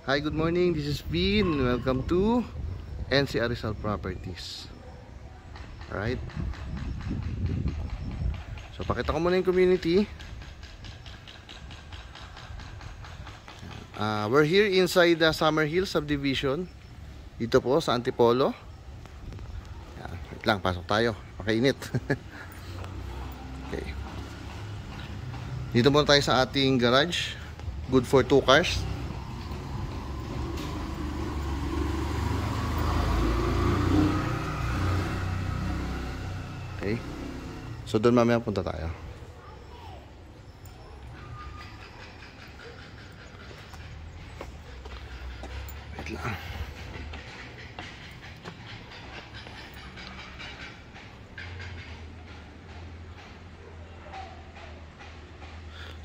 Hi, good morning. This is Vin. Welcome to NCR Rizal Properties. Alright. So, pakita ko muna yung community. We're here inside the Summer Hill Subdivision. Dito po sa Antipolo. Yan, wait lang, pasok tayo. Makainit. Okay. Dito muna tayo sa ating garage. Good for 2 cars. Okay. So doon mamaya punta tayo. Wait lang.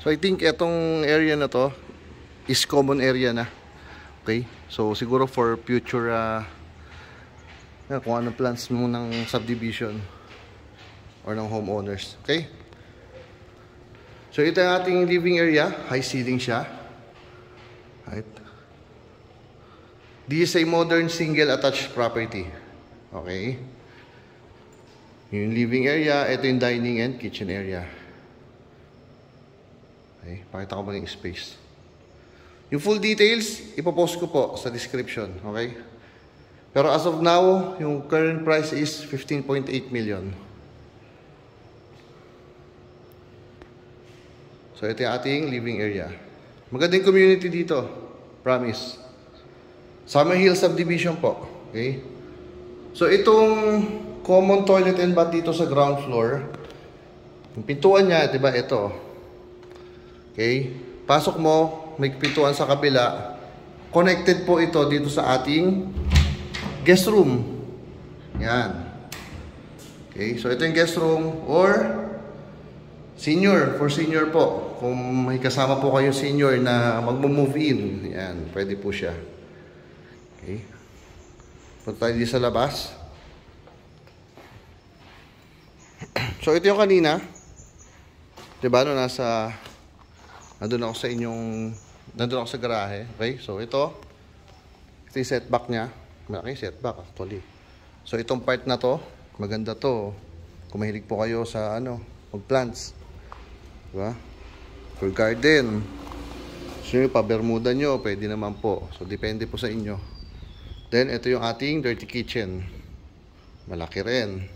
So I think etong area na to is common area na. Okay? So siguro for future kung anong plans mo ng subdivision or ng homeowners. Okay? So ito yung ating living area. High ceiling siya. Right? This is a modern single attached property. Okay? Yung living area. Ito yung dining and kitchen area. Okay? Pakita ko ba yung space. Yung full details, ipopost ko po sa description. Okay? Pero as of now, yung current price is 15.8 million. So ito yung ating living area. Magandang community dito. Promise. Summer Hill Subdivision po. Okay? So itong common toilet and bath dito sa ground floor. Yung pintuan niya, diba? Ito. Okay? Pasok mo, may pintuan sa kabila. Connected po ito dito sa ating guest room. Yan. Okay? So ito yung guest room or senior, for senior po. Kung may kasama po kayong senior na magmo-move in, yan, pwede po siya. Okay. Punta tayo dito sa labas. So, ito yung kanina. Diba, no, nandun ako sa inyong, nandun ako sa garahe. Okay, so ito yung setback niya. Malaki setback actually. So, itong part na to, maganda to. Kung mahilig po kayo sa, mag-plants. Diba? For garden. So, pa bermuda nyo, pwede naman po. So, depende po sa inyo. Then, ito yung ating dirty kitchen. Malaki rin.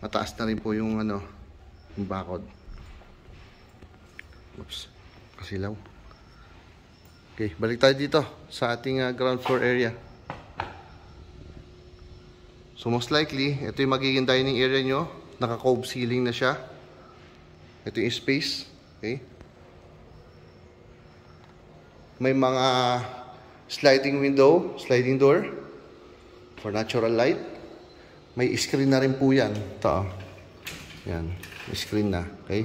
Mataas na rin po yung yung bakod. Oops. Kasilaw. Okay, balik tayo dito sa ating ground floor area. So most likely, ito yung magiging dining area nyo. Naka-cove ceiling na siya. Ito yung space. Okay. May mga sliding window, sliding door for natural light. May screen na rin po yan. Ito. Yan. May screen na. Okay.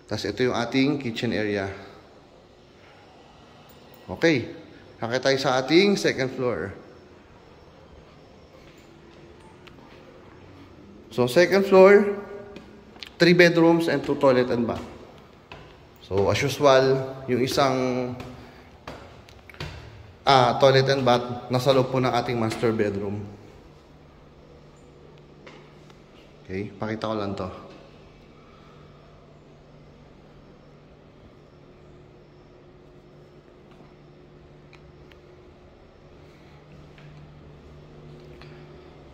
Tapos ito yung ating kitchen area. Okay. Kakita tayo sa ating second floor. So, second floor, 3 bedrooms and 2 toilet and bath. So, as usual, yung isang toilet and bath nasa loob po ng ating master bedroom. Okay, pakita ko lang to.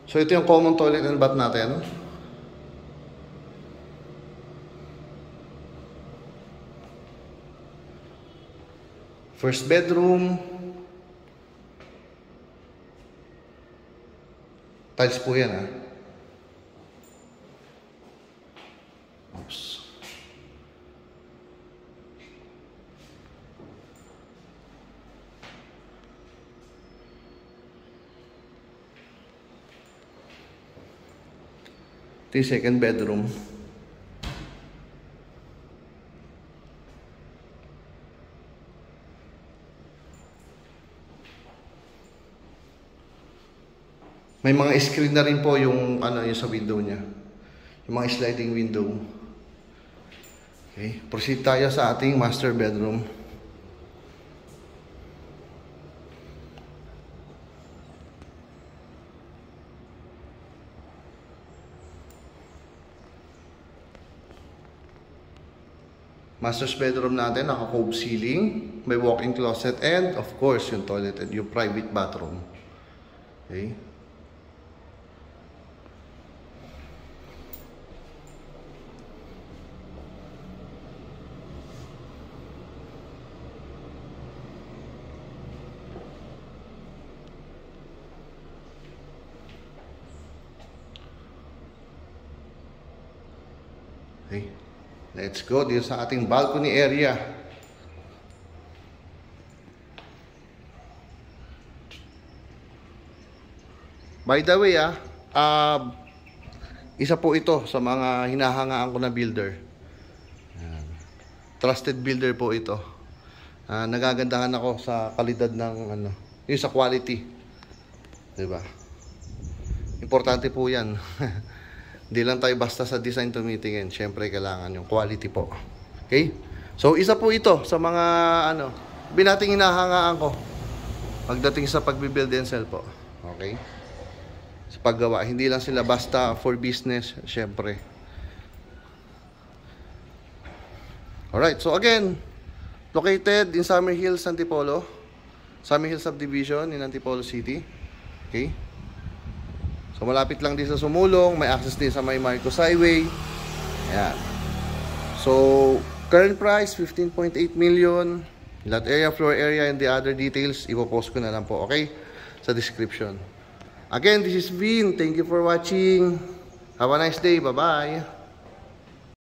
So, ito yung common toilet and bath natin. First bedroom. Tiles po yan, ha. Oops. Ito yung second bedroom. May mga screen na rin po yung yung sa window niya. Yung mga sliding window. Okay, proceed tayo sa ating master bedroom. Master's bedroom natin, naka-cove ceiling, may walk-in closet, and of course, yung toilet and yung private bathroom. Okay. Okay. Let's go dito sa ating balcony area. By the way, isa po ito sa mga hinahangaan ko na builder. Trusted builder po ito. Nagagandahan ako sa kalidad ng yung sa quality. 'Di ba? Importante po 'yan. Hindi lang tayo basta sa design tumitingin. Siyempre, kailangan yung quality po. Okay? So, isa po ito sa mga, binating hinahangaan ko pagdating sa pagbibuild and sell po. Okay? Sa paggawa. Hindi lang sila basta for business, siyempre. Alright. So, again, located in Summer Hills, Antipolo. Summer Hills Subdivision in Antipolo City. Okay? So, malapit lang din sa Sumulong. May access din sa may Marcos Highway. Ayan. So, current price, 15.8 million. Lot area, floor area, and the other details, ipopost ko na lang po, okay? Sa description. Again, this is Vin. Thank you for watching. Have a nice day. Bye-bye.